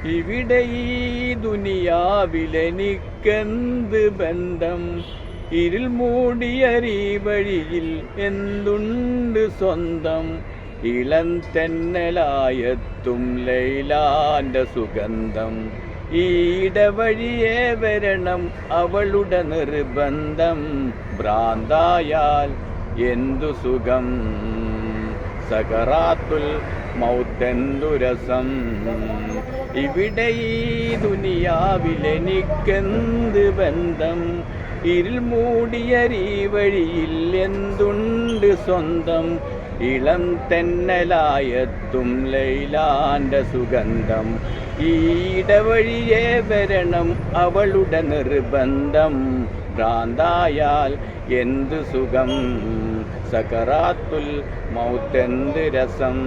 ഇവിടെ ഈ ദുനിയാവിലെനിക്കെന്ത് ബന്ധം? ഇരുൾ മൂടിയരീ വഴിയിൽ എന്തുണ്ട് സ്വന്തം? ഇളം തെന്നലായെത്തും ലൈലാന്റെ സുഗന്ധം. ഈടവഴിയേ വരണം അവളുടെ നിർബന്ധം. ഭ്രാന്തായാൽ എന്തു സുഖം, സകറാത്തുൽ മൗത്തെന്തു രസം. ഇവിടെ ഈ ദുനിയാവിലെനിക്കെന്ത് ബന്ധം? ഇരുൾ മൂടിയരീ വഴിയിൽ എന്തുണ്ട് സ്വന്തം? ഇളം തെന്നലായെത്തും ലൈലാന്റെ സുഗന്ധം. ഈടവഴിയേ വരണം അവളുടെ നിർബന്ധം. ഭ്രാന്തായാൽ എന്തു സുഖം, സകറാത്തുൽ മൗത്തെന്ത് രസം.